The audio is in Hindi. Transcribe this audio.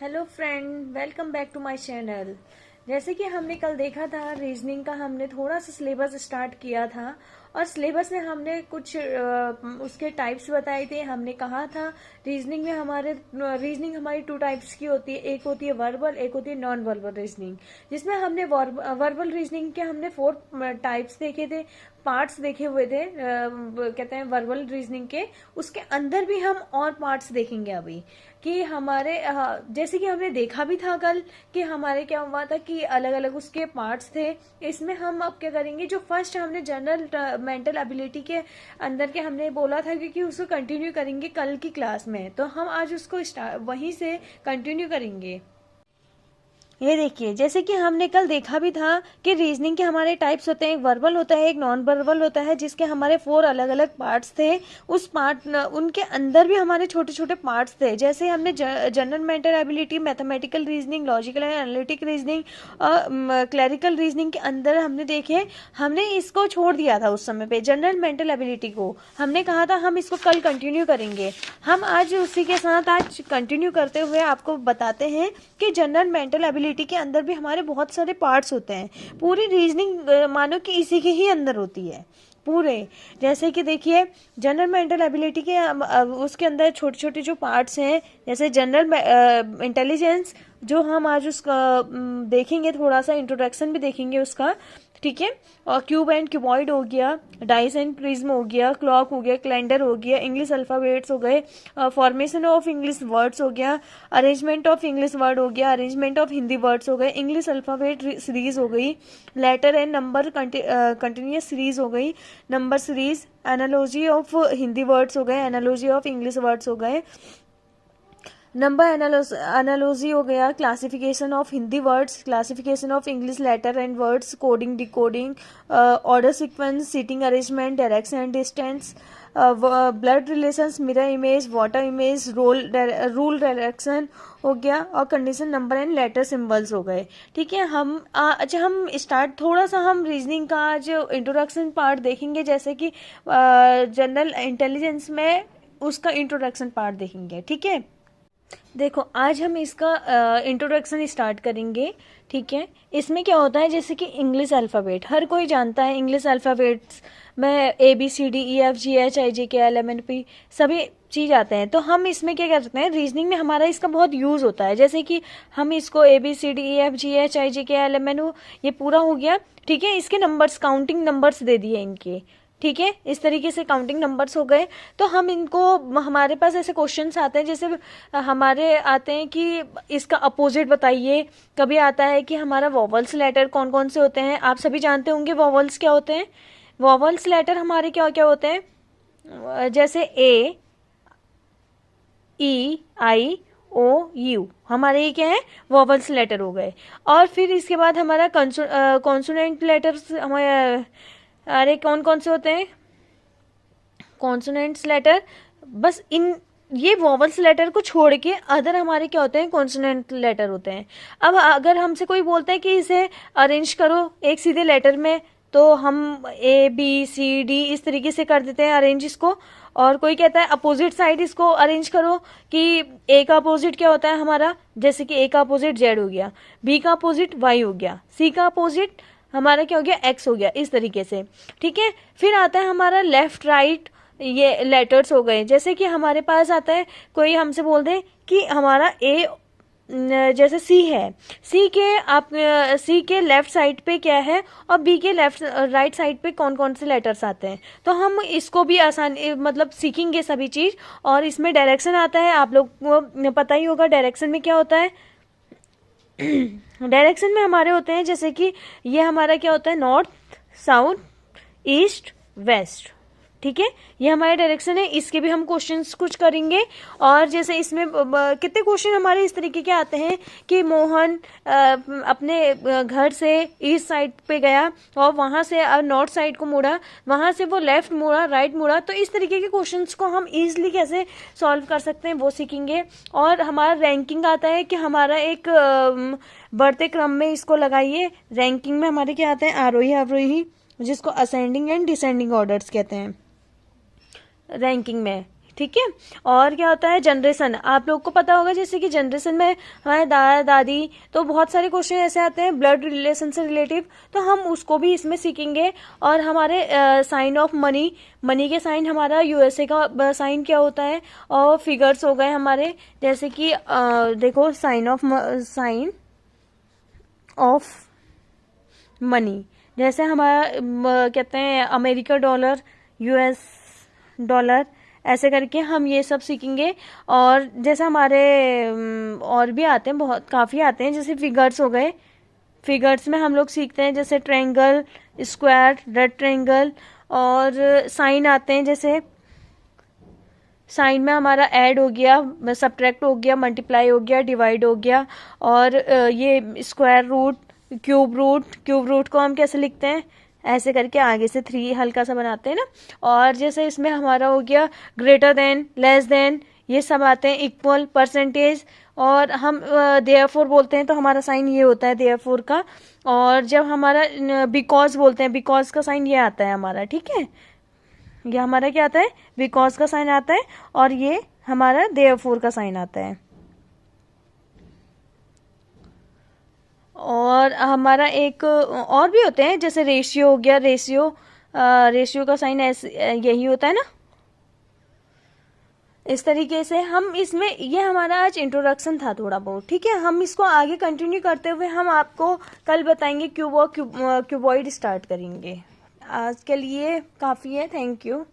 Hello friend, welcome back to my channel. जैसे कि हमने कल देखा था, रीजनिंग का हमने थोड़ा सा सिलेबस स्टार्ट किया था और सिलेबस में हमने कुछ उसके टाइप्स बताए थे। हमने कहा था रीजनिंग हमारी टू टाइप्स की होती है। एक होती है वर्बल, एक होती है नॉन वर्बल रीजनिंग, जिसमें हमने वर्बल रीजनिंग के हमने 4 टाइप्स देखे थे, पार्ट्स देखे हुए थे, कहते हैं वर्बल रीजनिंग के। उसके अंदर भी हम और पार्ट्स देखेंगे अभी कि हमारे जैसे कि हमने देखा भी था कल कि हमारे क्या हुआ था कि अलग अलग उसके पार्ट्स थे। इसमें हम अब क्या करेंगे, जो फर्स्ट हमने जनरल मेंटल एबिलिटी के अंदर के हमने बोला था कि उसको कंटिन्यू करेंगे कल की क्लास में, तो हम आज उसको वहीं से कंटिन्यू करेंगे। ये देखिए, जैसे कि हमने कल देखा भी था कि रीजनिंग के हमारे टाइप्स होते हैं, एक वर्बल होता है, एक नॉन वर्बल होता है, जिसके हमारे 4 अलग अलग पार्ट्स थे। उनके अंदर भी हमारे छोटे छोटे पार्ट्स थे। जैसे हमने general mental ability, mathematical reasoning, logical and analytic reasoning और क्लरिकल रीजनिंग के अंदर हमने देखे, हमने इसको छोड़ दिया था उस समय पे। जनरल मेंटल एबिलिटी को हमने कहा था हम इसको कल कंटिन्यू करेंगे। हम आज उसी के साथ आज कंटिन्यू करते हुए आपको बताते हैं कि जनरल मेंटल एबिलिटी के अंदर भी हमारे बहुत सारे पार्ट्स होते हैं। पूरी रीजनिंग मानो कि इसी के ही अंदर होती है पूरे। जैसे कि देखिए, जनरल मेंटल एबिलिटी के उसके अंदर छोटे छोटे जो पार्ट्स हैं, जैसे जनरल इंटेलिजेंस, जो हम आज उसका देखेंगे, थोड़ा सा इंट्रोडक्शन भी देखेंगे उसका, ठीक है। और क्यूब एंड क्यूबॉइड हो गया, डाइस एंड प्रिज्म हो गया, क्लॉक हो गया, कैलेंडर हो गया, इंग्लिश अल्फाबेट्स हो गए, फॉर्मेशन ऑफ इंग्लिश वर्ड्स हो गया, अरेंजमेंट ऑफ इंग्लिश वर्ड हो गया, अरेंजमेंट ऑफ हिंदी वर्ड्स हो गए, इंग्लिश अल्फाबेट सीरीज हो गई, letter and number continuous series हो गई, number series, analogy of Hindi words हो गए, एनालॉजी ऑफ इंग्लिश वर्ड्स हो गए, नंबर एनालॉजी हो गया, classification of Hindi words, classification of English letter and words, coding decoding, order sequence, seating arrangement, direction and distance, blood relations, mirror image, water image, rule direction हो गया, और condition number and letter symbols हो गए। ठीक है। हम स्टार्ट थोड़ा सा हम रीजनिंग का जो इंट्रोडक्शन पार्ट देखेंगे, जैसे कि जनरल इंटेलिजेंस में उसका इंट्रोडक्शन पार्ट देखेंगे। ठीक है। देखो, आज हम इसका इंट्रोडक्शन स्टार्ट करेंगे। ठीक है। इसमें क्या होता है, जैसे कि इंग्लिश अल्फ़ाबेट हर कोई जानता है। इंग्लिश अल्फ़ाबेट्स में ABCDEFGHIJKLMNP सभी चीज़ आते हैं। तो हम इसमें क्या करते हैं, रीजनिंग में हमारा इसका बहुत यूज़ होता है। जैसे कि हम इसको ABCDEFGHIJKLMNO, ये पूरा हो गया। ठीक है। इसके नंबर्स, काउंटिंग नंबर्स दे दिए इनके। ठीक है। इस तरीके से काउंटिंग नंबर्स हो गए। तो हम इनको, हमारे पास ऐसे क्वेश्चंस आते हैं, जैसे हमारे आते हैं कि इसका अपोजिट बताइए। कभी आता है कि हमारा वॉवल्स लेटर कौन कौन से होते हैं, आप सभी जानते होंगे वॉवल्स क्या होते हैं। वॉवल्स लेटर हमारे क्या क्या होते हैं, जैसे A, E, I, O, U, हमारे ये क्या है, वॉवल्स लेटर हो गए। और फिर इसके बाद हमारा कॉन्सोनेंट लेटर्स हमारे, अरे कौन कौन से होते हैं, कॉन्सोनेंट्स लेटर। बस इन ये वॉवल्स लेटर को छोड़ के अदर हमारे क्या होते हैं, कॉन्सोनेंट लेटर होते हैं। अब अगर हमसे कोई बोलता है कि इसे अरेंज करो एक सीधे लेटर में, तो हम ABCD इस तरीके से कर देते हैं अरेंज इसको। और कोई कहता है अपोजिट साइड इसको अरेंज करो, कि A का अपोजिट क्या होता है हमारा, जैसे कि A का अपोजिट Z हो गया, B का अपोजिट Y हो गया, C का अपोजिट हमारा क्या हो गया, X हो गया, इस तरीके से। ठीक है। फिर आता है हमारा लेफ्ट राइट, ये लेटर्स हो गए। जैसे कि हमारे पास आता है, कोई हमसे बोल दे कि हमारा A, जैसे C है, C के लेफ्ट साइड पे क्या है और B के राइट साइड पे कौन कौन से लेटर्स आते हैं, तो हम इसको भी आसानी मतलब सीखेंगे सभी चीज़। और इसमें डायरेक्शन आता है, आप लोग को पता ही होगा डायरेक्शन में क्या होता है। डायरेक्शन में हमारे होते हैं, जैसे कि ये हमारा क्या होता है, नॉर्थ, साउथ, ईस्ट, वेस्ट। ठीक है। ये हमारे डायरेक्शन है। इसके भी हम क्वेश्चंस कुछ करेंगे। और जैसे इसमें कितने क्वेश्चन हमारे इस तरीके के आते हैं कि मोहन अपने घर से ईस्ट साइड पे गया और वहाँ से नॉर्थ साइड को मुड़ा, वहाँ से वो लेफ्ट मुड़ा, राइट मुड़ा। तो इस तरीके के क्वेश्चंस को हम ईजिली कैसे सॉल्व कर सकते हैं वो सीखेंगे। और हमारा रैंकिंग आता है कि हमारा एक बढ़ते क्रम में इसको लगाइए। रैंकिंग में हमारे क्या आते हैं, आरोही अवरोही, जिसको असेंडिंग एंड डिसेंडिंग ऑर्डर्स कहते हैं रैंकिंग में। ठीक है। और क्या होता है जनरेशन, आप लोग को पता होगा जैसे कि जनरेशन में हमारे दादा दादी, तो बहुत सारे क्वेश्चन ऐसे आते हैं ब्लड रिलेशन से रिलेटिव, तो हम उसको भी इसमें सीखेंगे। और हमारे साइन ऑफ मनी, मनी के साइन हमारा यूएसए का साइन क्या होता है, और फिगर्स हो गए हमारे, जैसे कि देखो साइन ऑफ मनी, जैसे हमारा कहते हैं अमेरिका डॉलर, यूएस डॉलर, ऐसे करके हम ये सब सीखेंगे। और जैसे हमारे और भी आते हैं, बहुत काफ़ी आते हैं, जैसे फिगर्स हो गए, फिगर्स में हम लोग सीखते हैं जैसे ट्रायंगल, स्क्वायर, रेक्टेंगल, और साइन आते हैं, जैसे साइन में हमारा ऐड हो गया, सब्ट्रैक्ट हो गया, मल्टीप्लाई हो गया, डिवाइड हो गया, और ये स्क्वायर रूट, क्यूब रूट को हम कैसे लिखते हैं, ऐसे करके आगे से 3 हल्का सा बनाते हैं ना। और जैसे इसमें हमारा हो गया ग्रेटर देन, लेस देन, ये सब आते हैं, इक्वल, परसेंटेज, और हम देयरफॉर बोलते हैं तो हमारा साइन ये होता है देयरफॉर का। और जब हमारा बिकॉज बोलते हैं, बिकॉज का साइन ये आता है हमारा, ठीक है, ये हमारा क्या आता है, बिकॉज का साइन आता है, और ये हमारा देयरफॉर का साइन आता है। और हमारा एक और भी होते हैं, जैसे रेशियो हो गया, रेशियो का साइन ऐसे यही होता है ना। इस तरीके से हम इसमें, ये हमारा आज इंट्रोडक्शन था थोड़ा बहुत, ठीक है। हम इसको आगे कंटिन्यू करते हुए हम आपको कल बताएंगे क्यूबॉइड स्टार्ट करेंगे। आज के लिए काफ़ी है, थैंक यू।